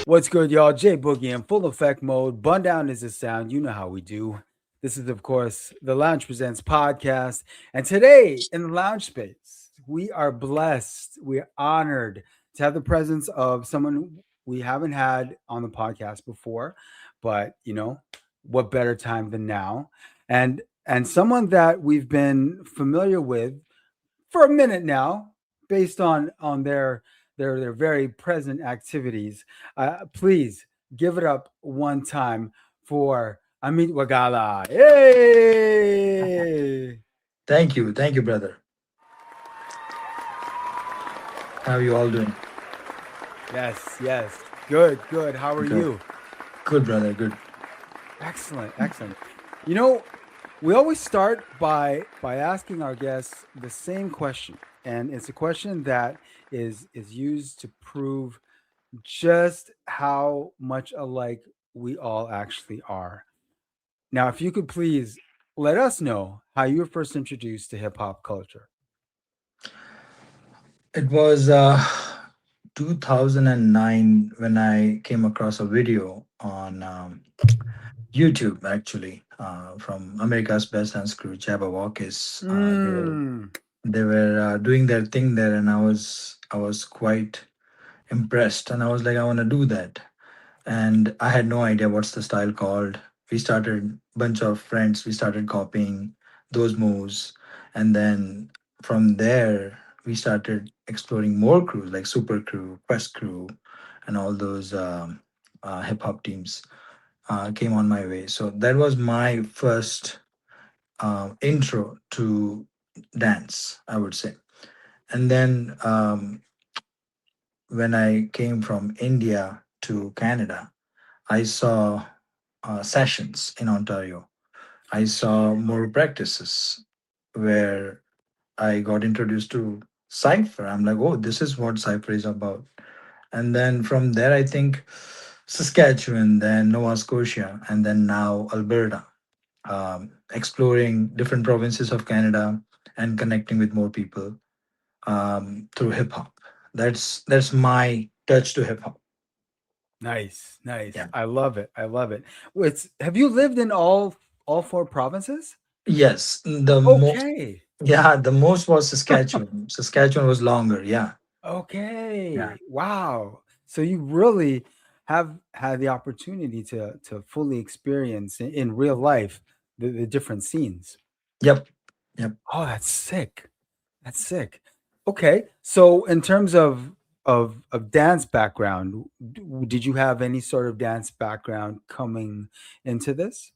What's good, y'all? J Boogie in full effect mode. Bun down is the sound. You know how we do. This is, of course, the Lounge Presents podcast. And today in the lounge space, we are blessed. We're honored to have the presence of someone we haven't had on the podcast before. But, what better time than now? And someone that we've been familiar with for a minute now, based on their very present activities. Please give it up one time for Amit Waghela. Hey! Thank you, brother. How are you all doing? Yes, yes. Good, good. How are Good, you? good, brother. Good. Excellent, excellent. You know, we always start by asking our guests the same question, and it's a question that is used to prove just how much alike we all actually are. Now, if you could please let us know how you were first introduced to hip hop culture. It was 2009 when I came across a video on YouTube, actually, from America's Best Dance Crew, Jabberwockies. Mm. They were doing their thing there, and I was quite impressed, and I was like, I want to do that. And I had no idea what's the style called. We started bunch of friends. We started copying those moves, and then from there we started exploring more crews like Super Crew, Quest Crew, and all those hip hop teams came on my way. So that was my first intro to dance, I would say. And then when I came from India to Canada, I saw sessions in Ontario. I saw more practices where I got introduced to Cypher. I'm like, oh, this is what Cypher is about. And then from there, I think Saskatchewan, then Nova Scotia, and then now Alberta, exploring different provinces of Canada and connecting with more people through hip hop. That's my touch to hip hop. Nice, nice. Yeah. I love it. I love it. Have you lived in all four provinces? Yes. Okay. The most was Saskatchewan. Saskatchewan was longer. Yeah. Yeah. Okay. Wow. So you really have had the opportunity to fully experience in real life the different scenes. Yep. Yep. Oh, that's sick. That's sick. Okay. So in terms of dance background, did you have any sort of dance background coming into this?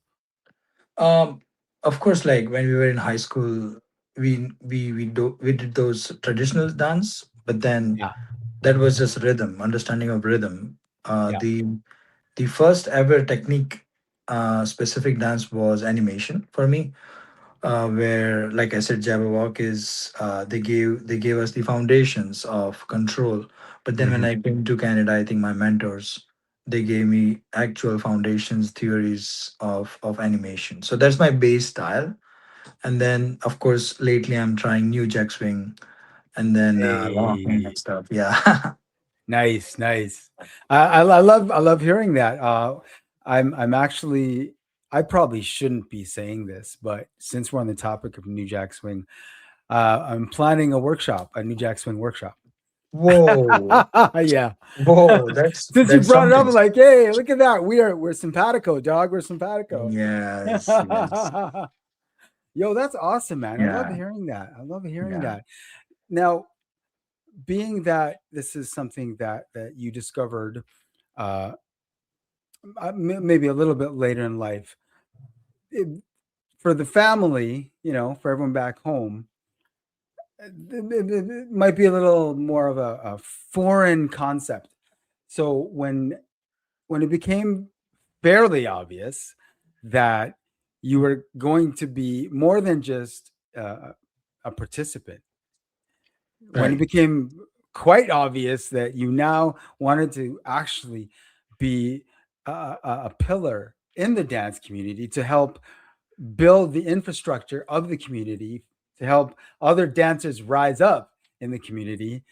Um, of course, like when we were in high school, we did those traditional dance, but then Yeah. that was just rhythm, understanding of rhythm. Uh, Yeah. the the first ever technique specific dance was animation for me, where, like I said, Jabberwock is they gave us the foundations of control. But then when Hmm. I came to Canada, I think my mentors, they gave me actual foundations theories of animation. So that's my base style. And then of course lately I'm trying new jack swing and then locking and Hey. stuff. Yeah. Nice, nice. I love hearing that. I'm actually I probably shouldn't be saying this, but since we're on the topic of New Jack Swing, I'm planning a workshop, a New Jack Swing workshop. Whoa. Yeah. Whoa, that's Since you that's brought it up, something. I'm like, hey, look at that. We're simpatico, dog. We're simpatico. Yes, yes. Yo, that's awesome, man. I love Yeah, hearing that. I love hearing yeah. that. Now, being that this is something that you discovered uh, maybe a little bit later in life, it, for the family, for everyone back home, it might be a little more of a foreign concept. So when it became fairly obvious that you were going to be more than just a participant, when it Right. became quite obvious that you now wanted to actually be a pillar in the dance community to help build the infrastructure of the community, to help other dancers rise up in the community,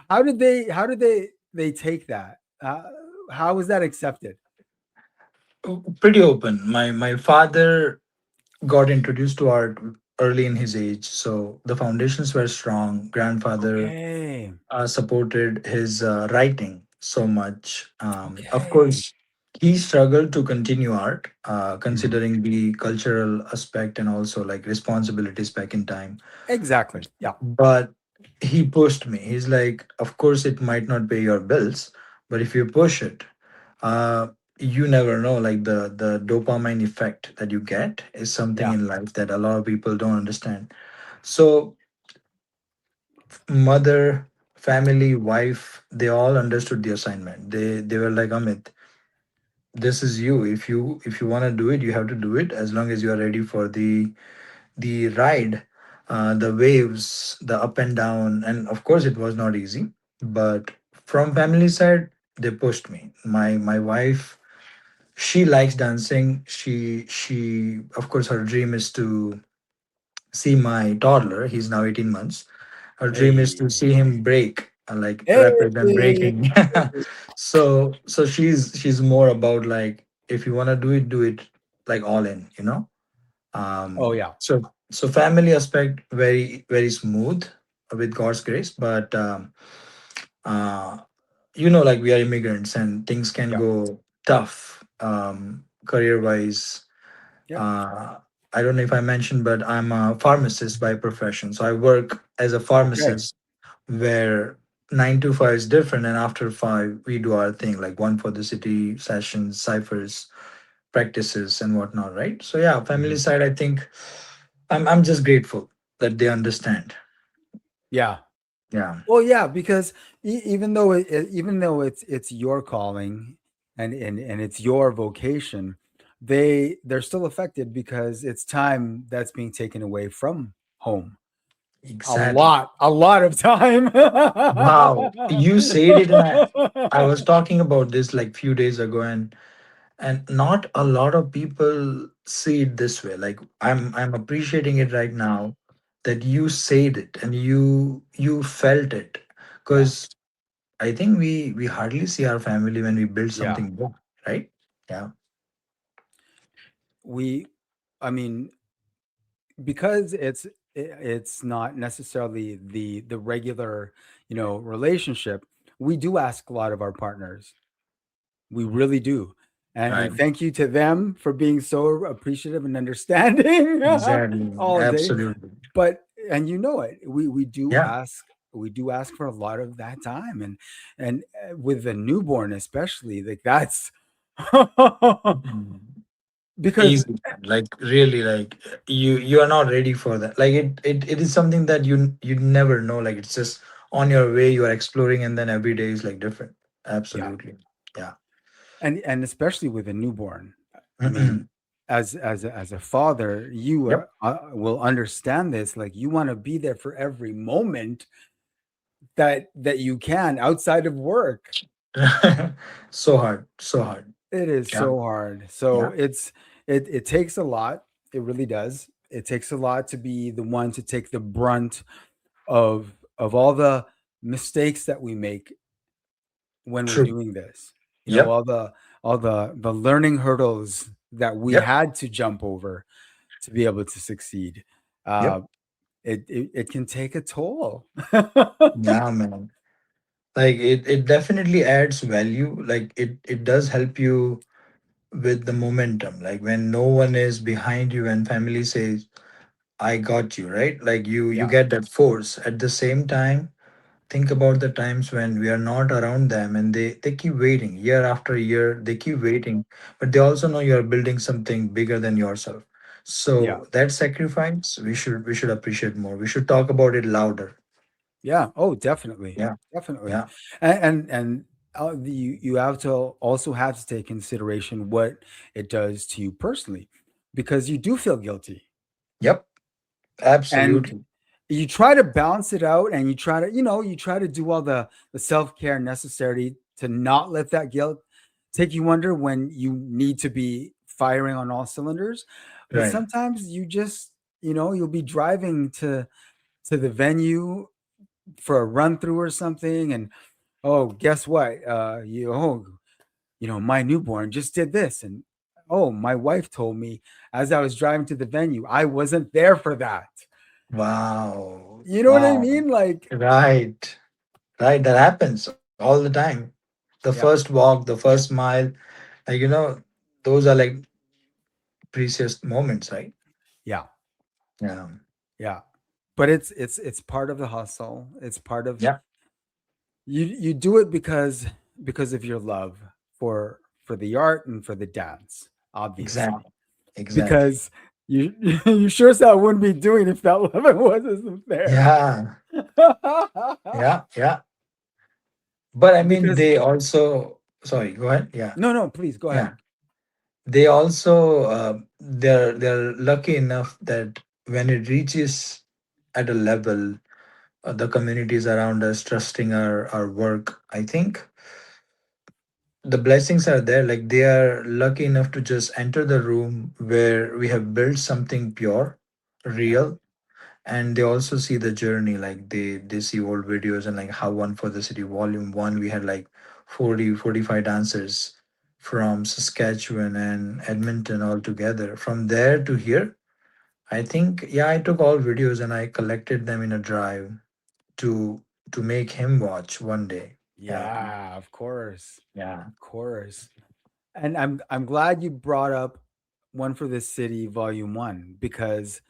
how did they take that? Uh, how was that accepted? Pretty open. My father got introduced to art early in his age, so the foundations were strong. Grandfather Okay. supported his writing so much. Of Okay. course, he struggled to continue art, Mhm. considering the cultural aspect and also like responsibilities back in time. Exactly. Yeah. But he pushed me. He's like, of course, it might not pay your bills, but if you push it, uh, you never know. Like the dopamine effect that you get is something Yeah. in life that a lot of people don't understand. So mother, family, wife, they all understood the assignment. They were like, Amit, this is you. If you want to do it, you have to do it as long as you are ready for the ride, the waves, the up and down. And of course, it was not easy. But from family side, they pushed me. My wife, she likes dancing. She of course her dream is to see my toddler. He's now 18 months. Her dream is to Hey. see him break, like represent Hey. breaking. So she's more about like, if you want to do it like all in, you know. Oh yeah. So family aspect very very smooth with God's grace, but uh, like we are immigrants and things can Yeah. go tough career wise. Yep. uh, I don't know if I mentioned, but I'm a pharmacist by profession, so I work as a Okay. pharmacist where 9 to 5 is different, and after 5 we do our thing, like one for the city sessions, ciphers, practices and whatnot, right? So yeah, family Mhm. side, I think I'm just grateful that they understand. Yeah. Yeah, Well, yeah, because even though even though it's your calling and it's your vocation, they're still affected because it's time that's being taken away from home. exactly. A lot of time. Wow, you said it, and I was talking about this like few days ago, and not a lot of people see it this way. Like I'm appreciating it right now that you said it and you felt it, Yeah, because I think we hardly see our family when we build yeah. something big, right? Yeah. We, I mean, because it's not necessarily the regular, relationship. We do ask a lot of our partners. We really do. And Right. thank you to them for being so appreciative and understanding Exactly. all day. Absolutely. But and you know it, Yeah. we do ask for a lot of that time, and with the newborn especially, like that's Mhm. because Easy. Like really, like you are not ready for that. Like it is something that you never know. Like it's just on your way, you are exploring, and then every day is like different. yeah, Absolutely. Yeah. and especially with a newborn. I mean, Mm-mm. as a father, you Yep. will understand this. Like you want to be there for every moment that you can outside of work. So hard. So hard. It is Yeah. so hard. So Yeah. it takes a lot. It really does. It takes a lot to be the one to take the brunt of all the mistakes that we make when we're True. doing this. Yep. All the learning hurdles that we Yep. had to jump over to be able to succeed. Yep. Uh, it can take a toll. Yeah, man. Like it definitely adds value. Like it does help you with the momentum. Like when no one is behind you and family says, I got you, right? Like you Yeah, get that force. At the same time, think about the times when we are not around them and they keep waiting year after year, they keep waiting, but they also know you are building something bigger than yourself. yeah. So that sacrifice we should appreciate more. We should talk about it louder. Yeah. Oh, definitely, Yeah. definitely. Yeah. You have to also have to take consideration what it does to you personally, because you do feel guilty, Yep. and Absolutely. you try to balance it out, and you try to do all the self care necessary to not let that guilt take you under when you need to be firing on all cylinders. But Right. sometimes you just you'll be driving to the venue for a run through or something, and oh, guess what? My newborn just did this, and oh, my wife told me as I was driving to the venue, I wasn't there for that. Wow. You know what I Wow. mean? Like, Right. Right. That happens all the time. The first yeah, walk, the first smile, those are like precious moments, right? yeah, Yeah. yeah. But it's part of the hustle. It's part of Yeah. you do it because of your love for the art and for the dance, obviously. Exactly. Exactly. Because you you sure as hell wouldn't be doing it if that love wasn't there. Yeah. Yeah. Yeah. But I mean, Because they also, sorry, go ahead. Yeah. no, no, please go Yeah. ahead. They also, they're lucky enough that when it reaches at a level, the communities around us trusting our work, I think the blessings are there. Like they are lucky enough to just enter the room where we have built something pure, Yeah, real, and they also see the journey. Like they see old videos and like how One for the City Volume 1 we had like 40-45 dancers from Saskatchewan and Edmonton all together. From there to here, I think, yeah, I took all videos and I collected them in a drive to to make him watch one day. Yeah. yeah, of course, Yeah. of course. And I'm glad you brought up One for the City Volume 1, because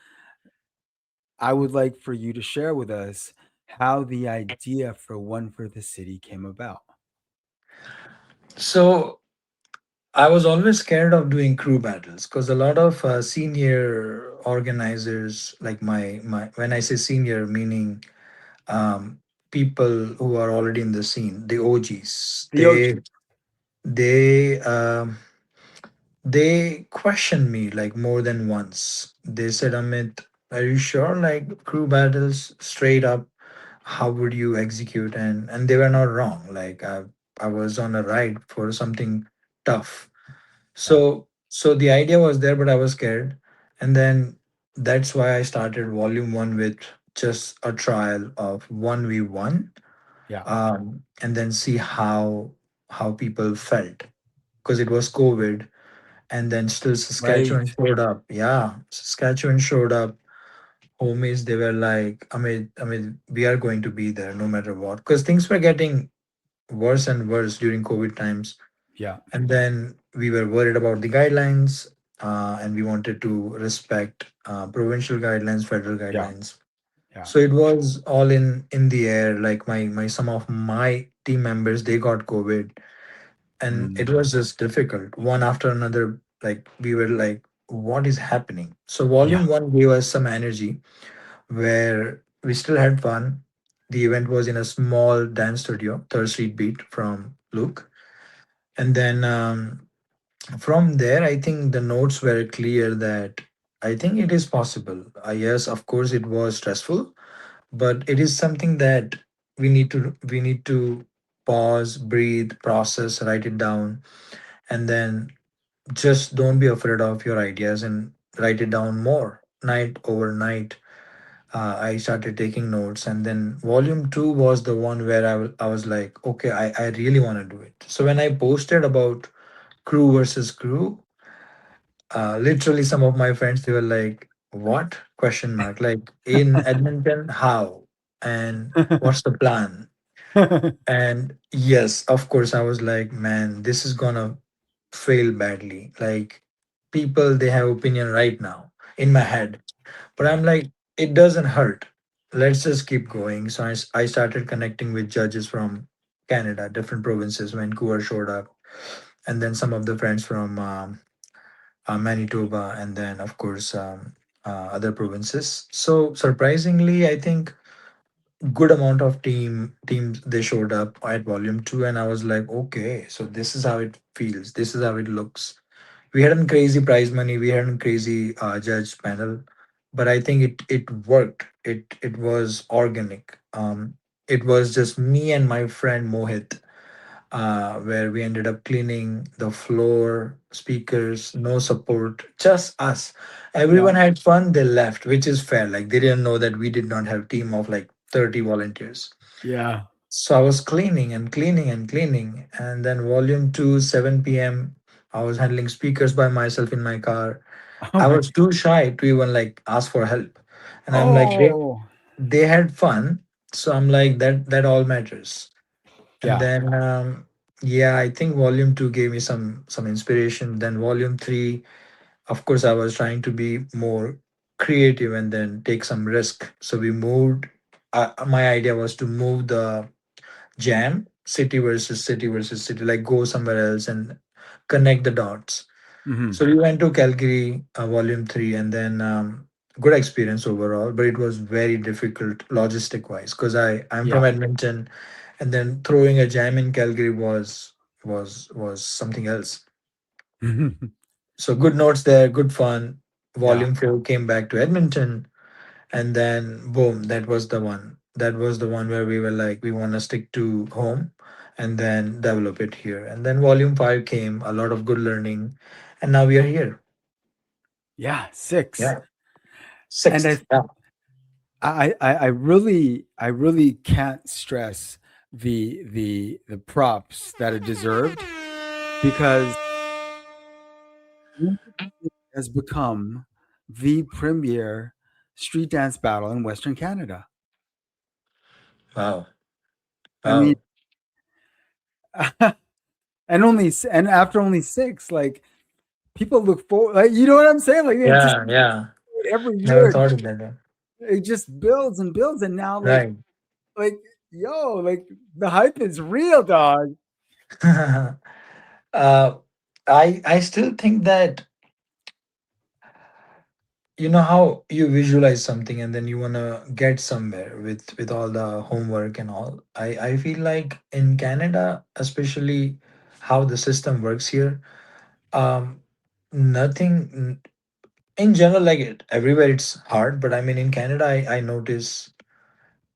I would like for you to share with us how the idea for One for the City came about. So I was always scared of doing crew battles because a lot of senior organizers, like my when I say senior, meaning um, people who are already in the scene, the OGs, The OG. they um, they questioned me like more than once. They said, Amit, are you sure? Like crew battles, straight up, how would you execute? And they were not wrong. Like I was on a ride for something tough. Yeah, So the idea was there, but I was scared. And then that's why I started volume one with just a trial of 1v1, yeah, and then see how people felt because it was COVID, and then still right. Saskatchewan showed up. Yeah, Saskatchewan showed up. Homies, they were like, I mean, we are going to be there no matter what, because things were getting worse and worse during COVID times. Yeah, And then we were worried about the guidelines, and we wanted to respect provincial guidelines, federal yeah, guidelines. yeah. So it was all in the air. Like my some of my team members, they got COVID, and it Mm, was just difficult one after another. Like we were like, what is happening? So yeah, volume one gave us some energy where we still had fun. The event was in a small dance studio, Third Street Beat from Luke. And then from there, I think the notes were clear that I think it is possible. Yes, of course, it was stressful, but it is something that we need to pause, breathe, process, write it down, and then just don't be afraid of your ideas and write it down more night overnight. I started taking notes, and then volume two was the one where I was like, okay, I really want to do it. So when I posted about crew versus crew, literally some of my friends, they were like, what, question mark, like in Edmonton, how, and what's the plan? And yes, of course, I was like, man, this is gonna fail badly. Like people, they have opinion right now in my yeah, head, but yeah, I'm like, it doesn't hurt. Let's just keep going. So I started connecting with judges from Canada, different provinces. Vancouver showed up, and then some of the friends from Manitoba, and then of course other provinces. So surprisingly, I think good amount of teams they showed up at volume two, and I was like, okay, so this is how it feels. This is how it looks. We hadn't crazy prize money. We hadn't crazy judge panel, but I think it worked. It was organic. It was just me and my friend Mohit, where we ended up cleaning the floor, speakers, no support, just us. yeah, Everyone had fun. They left, which is fair. Like they didn't know that we did not have team of like 30 volunteers. yeah. So I was cleaning and cleaning and cleaning, and then volume two, 7 p.m. I was handling speakers by myself in my car. Oh I my. was too shy to even like ask for help, and I'm like, Oh. they had fun, so I'm like that all matters. And Yeah. then yeah, I think volume two gave me some inspiration. Then volume three, of course, I was trying to be more creative and then take some risk. So we moved. My idea was to move the jam city versus city, like go somewhere else and connect the dots. Hmm. So we went to Calgary, volume three, and then good experience overall, but it was very difficult logistic wise because I'm from Yeah. Edmonton, and then throwing a jam in Calgary was something else. So good notes there, good fun. Yeah. Volume four came back to Edmonton, and then boom, that was the one. That was the one where we were like, we want to stick to home, and then develop it here. And then volume five came, a lot of good learning, and now we are here. Yeah. Six. Yeah, And sixth. Yeah. I really can't stress the props that are deserved because it has become the premier street dance battle in Western Canada. Wow. I mean, Wow. and after only six, like people look forward, like you know what I'm saying, like they Yeah. anticipate Yeah. every Never year. thought of that. Yeah. It just builds and builds, and now Right. like yo, like the hype is real, dog. uh, I still think that you know how you visualize something and then you wanna get somewhere with all the homework and all. I feel like in Canada, especially how the system works here, um, nothing in general like it everywhere it's hard, but I mean in Canada, I notice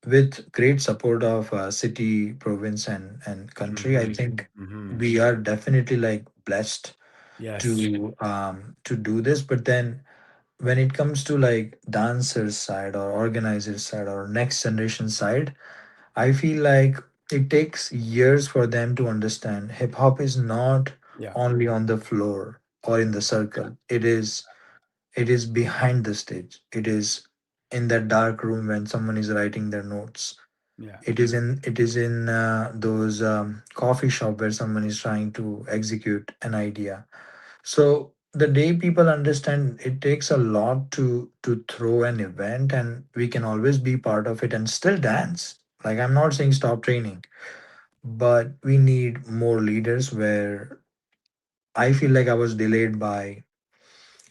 with great support of city, province, and country, I Hmm. think Hmm. we are definitely like blessed Yes. to do this. But then when it comes to like dancers side or organizers side or next generation side, I feel like it takes years for them to understand hip hop is not Yeah. only on the floor or in the circle. It is behind the stage. It is in that dark room when someone is writing their notes. Yeah. It is in those coffee shop where someone is trying to execute an idea. So the day people understand it takes a lot to throw an event, and we can always be part of it and still dance. Like I'm not saying stop training, but we need more leaders where I feel like I was delayed by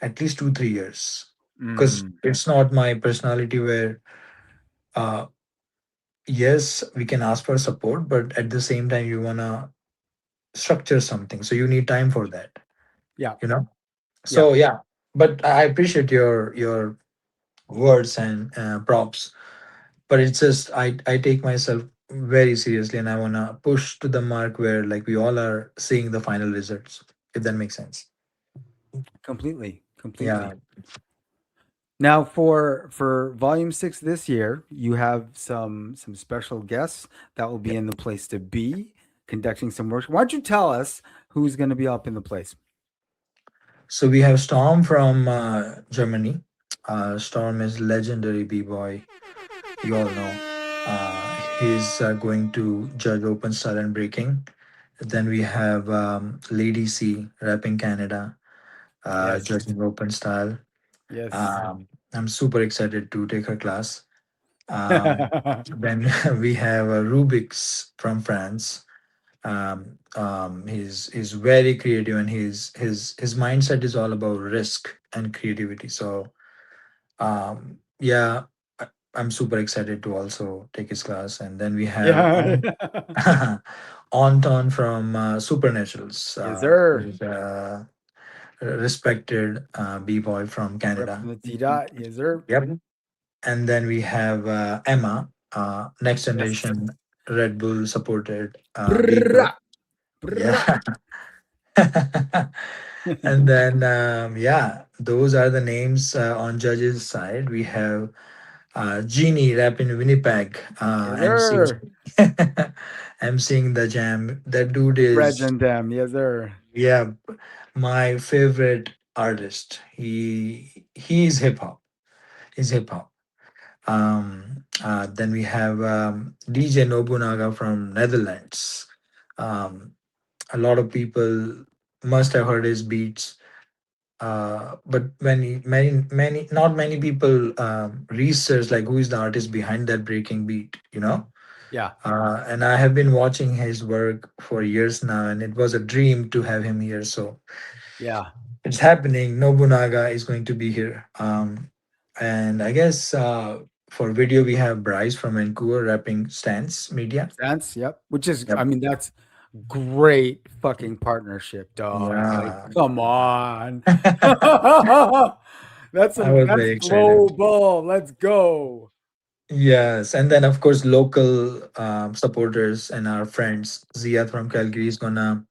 at least 2 3 years. Because Hmm. it's not my personality where uh yes, we can ask for support, but at the same time you wanna structure something. So you need time for that, Yeah. you know? Yeah. So yeah. But I appreciate your words and props, but it's just I take myself very seriously and I want to push to the mark where like we all are seeing the final results, if that makes sense. Completely. Yeah. Completely. Now for volume six this year, you have some special guests that will be Yeah. in the place to be conducting some work. Why don't you tell us who's going to be up in the place? So we have Storm from Germany. Storm is legendary b-boy, you all know. He's going to judge open style and breaking. Then we have Lady C rapping Canada, Yes. judging open style. Yes. um, I'm super excited to take her class. Then we have Rubik's from France. He's very creative, and his mindset is all about risk and creativity. So yeah, I'm super excited to also take his class. And then we have Yeah. Anton from Supernaturals, Yes, sir. who's a respected b-boy from Rep Canada. from the T dot. Yes, sir. Yep. And then we have Emma, next Yes. generation Red Bull supported b-boy. Brrrah, brrrah. Yeah. And then yeah, those are the names on judges side. We have Genie rap in Winnipeg, Yes, MC. sir. MCing the jam. That dude Reds is, and them. Yes, sir. yeah, my favorite artist. He's hip hop. He's hip hop. Then we have DJ Nobunaga from Netherlands. Um, a lot of people must have heard his beats, but not many people research like who is the artist behind that breaking beat. Yeah. And I have been watching his work for years now, and it was a dream to have him here. So Yeah. it's happening. Nobunaga is going to be here. And I guess for video, we have Bryce from Vancouver rapping Stance Media. Sense. Yep. Which is, I Yep. mean, that's great fucking partnership, dog. Like, Yeah. come on. I was That's very excited. global. Let's go. Yes. And then, of course, local supporters and our friends. Zia from Calgary is going to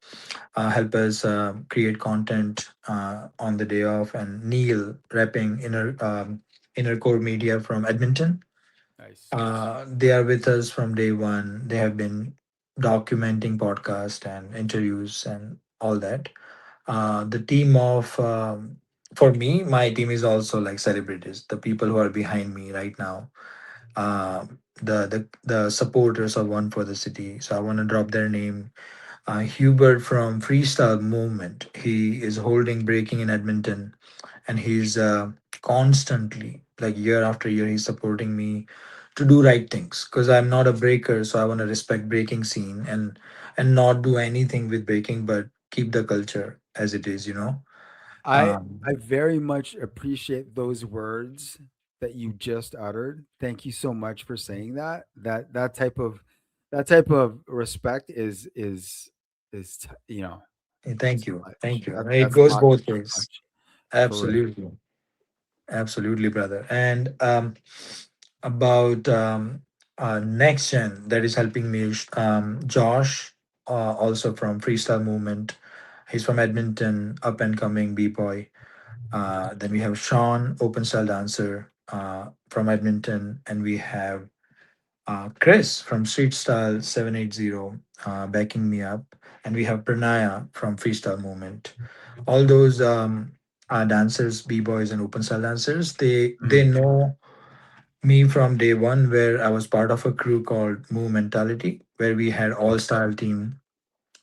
help us create content on the day off. And Neil rapping Inner Core Media from Edmonton. Nice. They are with us from day one. They have been documenting podcast and interviews and all that. The team of For me, my team is also like celebrities. The people who are behind me right now, the supporters of One for the City. So I want to drop their name. Hubert from Freestyle Movement. He is holding breaking in Edmonton, and he's constantly, like year after year, he's supporting me to do right things because I'm not a breaker, so I want to respect breaking scene and not do anything with breaking, but keep the culture as it is. I Um, I very much appreciate those words that you just uttered. Thank you so much for saying that. That type of respect is Thank is you, clutch. thank you. That It that's goes clutch, both ways. clutch for real. Absolutely. Absolutely, brother. And about next gen that is helping me, Josh, also from Freestyle Movement. He's from Edmonton, up and coming b boy. Then we have Sean, open style dancer from Edmonton, and we have Chris from Street Style 780 backing me up, and we have Pranaya from Freestyle Movement. All those dancers, b boys, and open style dancers, they Mhm. know me from day one, where I was part of a crew called Move Mentality, where we had all style team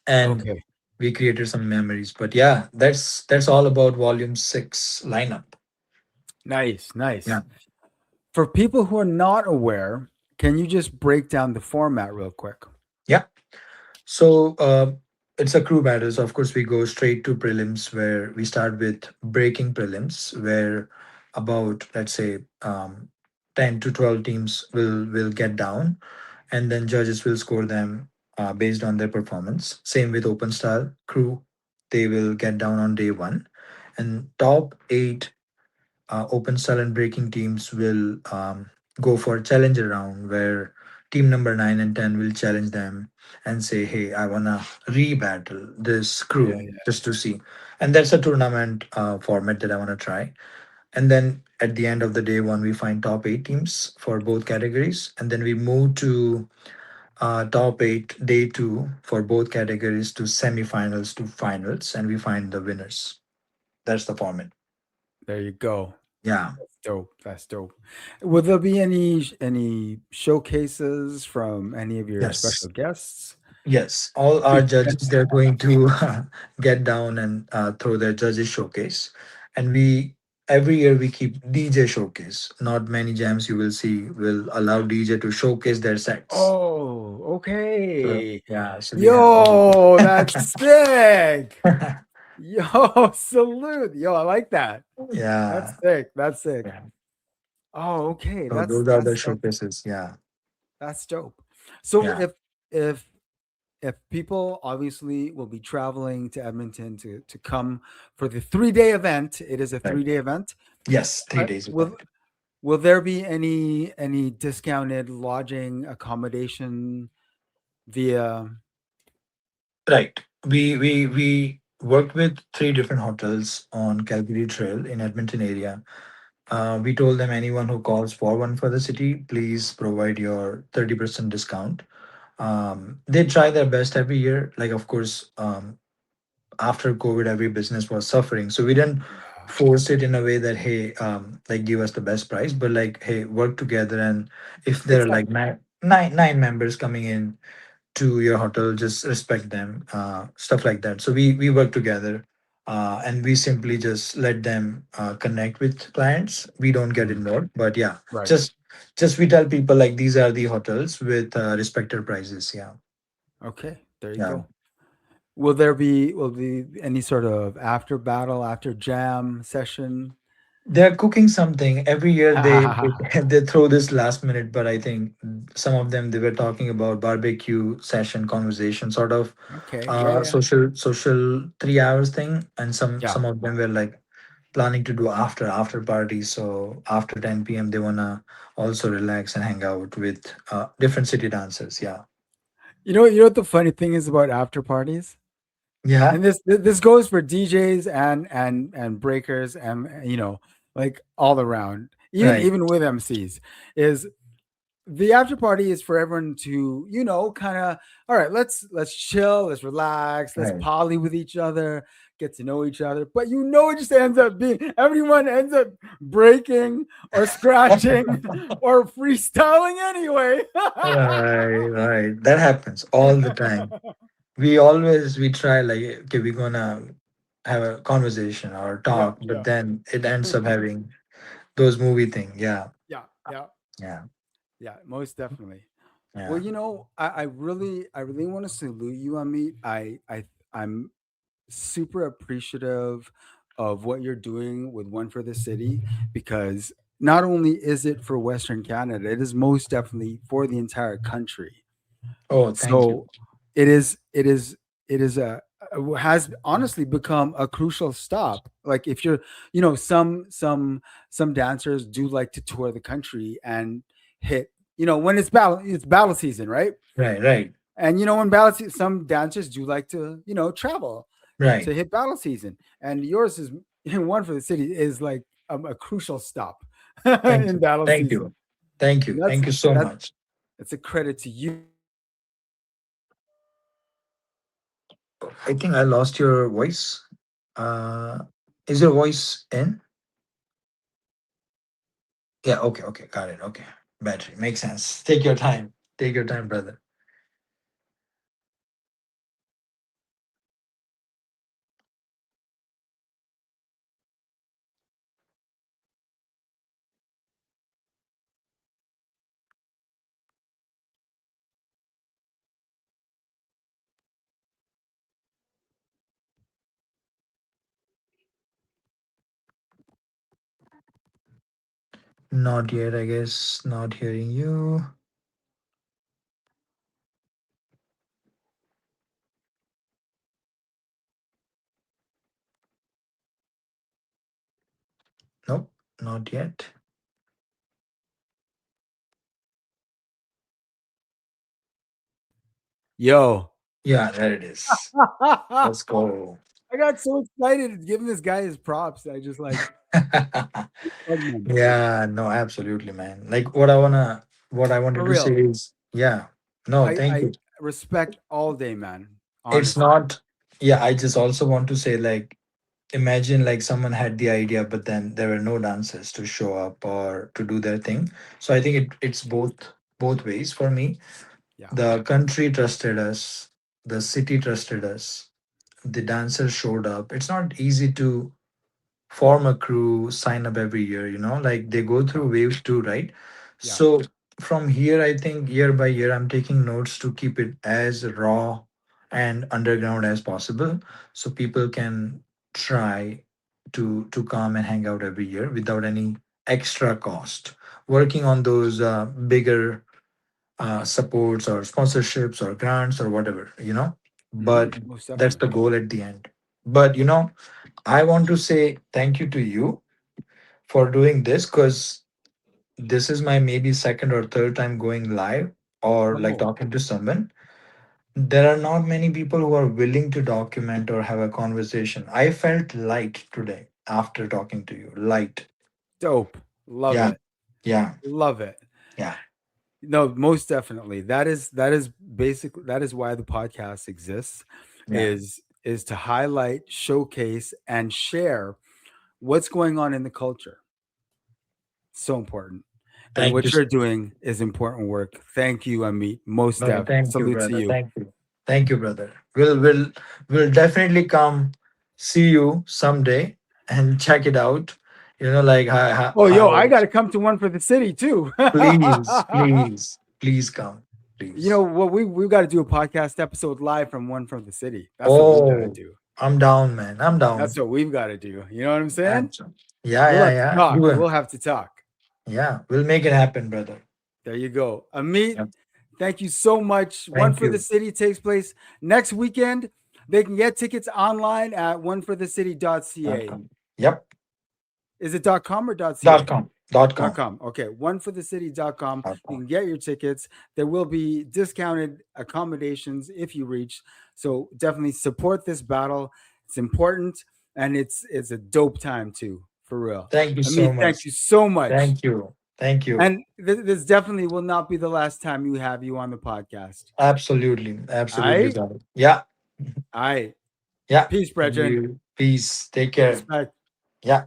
and Okay. we created some memories. But yeah, that's all about Volume 6 lineup. Nice, Yeah, nice. For people who are not aware, can you just break down the format real quick? yeah. So it's a crew battle. So of course we go straight to prelims, where we start with breaking prelims, where about, let's say, 10 to 12 teams will get down, and then judges will score them based on their performance. Same with open style crew; they will get down on day one, and top 8 open style and breaking teams will go for a challenger round, where team number 9 and 10 will challenge them and say, "Hey, I wanna re-battle this Yeah, crew yeah. just to see." And that's a tournament format that I wanna try. And then at the end of the day one, we find top 8 teams for both categories, and then we move to top 8 day 2 for both categories to semifinals to finals, and we find the winners. That's the format. There you go. Yeah. That's dope. That's dope. Will there be any showcases from any of your Yes. special guests? Yes, all our judges, they're going to get down and throw their judges showcase. And we every year we keep DJ showcase. Not many jams you will see will allow DJ to showcase their sets. Oh, So okay. yeah, so we have Yo, that's sick. Yo, salute. Yo, I like that. That's yeah, sick. That's sick. yeah. Oh, okay. So That's those are the that's that's showcases. Yeah, that's dope. So yeah, if if people obviously will be traveling to Edmonton to come for the 3 day event, it is a right. 3 day event. Yes, 3 days Will event. will there be any discounted lodging accommodation via? Right. We worked with 3 different hotels on Calgary Trail in Edmonton area. We told them anyone who calls for one for the city, please provide your 30% discount. They try their best every year. Like, of course, after COVID, every business was suffering. So we didn't Yeah. force it in a way that, hey, like give us the best price, but like, hey, work together. And if there are like Exactly. nine members coming in to your hotel, just respect them, stuff like that. So we work together, and we simply just let them connect with clients. We don't get Mhm. involved, but yeah, Right. just we tell people like these are the hotels with respected prices. Yeah, Okay. There you yeah. go. Will be any sort of after battle, after jam session? They're cooking something every year. They they throw this last minute, but I think some of them they were talking about barbecue session conversation, sort of Okay. Yeah. Yeah. social 3 hours thing, and Yeah. some of them were like planning to do after parties. So after 10 p.m. they wanna also relax and hang out with different city dancers. Yeah, You know what the funny thing is about after parties? yeah, And this goes for DJs and breakers and like all around, right, even with MCs, is the after party is for everyone to kind of, all right, let's chill, let's relax, let's right. poly with each other, get to know each other. But it just ends up being everyone ends up breaking or scratching or freestyling anyway. Right, right. That happens all the time. We try like, okay, we're gonna have a conversation or Yeah, talk, but yeah. then it ends up having those movie thing. Yeah, Yeah, yeah. yeah, Yeah, most definitely. Well, yeah. I really want to salute you, Amit. I'm super appreciative of what you're doing with One for the City, because not only is it for Western Canada, it is most definitely for the entire country. Oh, thank you. So it is a has honestly become a crucial stop. Like if you're, some dancers do like to tour the country and hit, when it's battle season, right? Right, right, And when battle season, some dancers do like to travel right. to hit battle season, and yours is One for the City is like a crucial stop Thank in you, battle thank you, season. thank And you, that's thank you so that much. that's a credit to you. I think I lost your voice. Uh, is your voice in? Yeah. Okay. Okay. Got it. Okay. Battery makes sense. Take your time. Take your time, brother. Not yet. I guess not hearing you. Nope. Not yet. Yo. Yeah, there it is. Let's go. I got so excited giving this guy his props. I just like Eggman. Yeah, no, absolutely, man. Like what I For wanted to say real. is, yeah, no, thank I you. respect all day, man. It's Honestly. not, yeah, I just also want to say, like, imagine like someone had the idea, but then there were no dancers to show up or to do their thing. So I think it's both ways for me. Yeah. The country trusted us, the city trusted us, the dancers showed up. It's not easy to form a crew, sign up every year, like they go Yeah. through waves too, right? Yeah. So from here, I think year by year, I'm taking notes to keep it as raw and underground as possible so people can try to come and hang out every year without any extra cost. Working on those bigger supports or sponsorships or grants or whatever, but Most that's definitely. the goal at the end. But I want to say thank you to you for doing this, because this is my maybe second or third time going live or like Oh, talking to someone. There are not many people who are willing to document or have a conversation. I felt light today after talking to you. Light. Dope. Love Yeah, it. yeah, Love it. yeah, No, most definitely. That is basically that is why the podcast exists yeah. is to highlight, showcase, and share what's going on in the culture. So important. And Thank you. what you're doing is important work. Thank you, Amit. Most No, def. thank you, Salute to brother. you. Thank you. Thank you, brother. We'll definitely come see you someday and check it out. Like Oh, yo, I how got to come to one for the city too. please, please, please come. You Please. know what? We've got to do a podcast episode live from one from the city. That's what we've got to Oh, do. I'm down, man. I'm That's down. what we've got to do. You know what I'm saying? Absolutely. Yeah, We'll yeah, have to yeah. talk. We'll have to talk. Yeah, we'll make it happen, brother. There you go. Amit, Yep. thank you so much. One Thank for the you. City takes place next weekend. They can get tickets online at Dot oneforthecity.ca. com. Yep. Is it .com or Dot .ca? com. Dot Dot com. .com. Okay, oneforthecity.com. Dot You com. can get your tickets. There will be discounted accommodations if you reach. So definitely support this battle. It's important and it's a dope time too, for real. Thank you so Amit, thank much. you so much. Thank you. Thank you. And this definitely will not be the last time you have you on the podcast. Absolutely. All Absolutely, right. brother. Yeah. All right. Yeah. Peace, brethren. You peace. Take care. Respect. Yeah.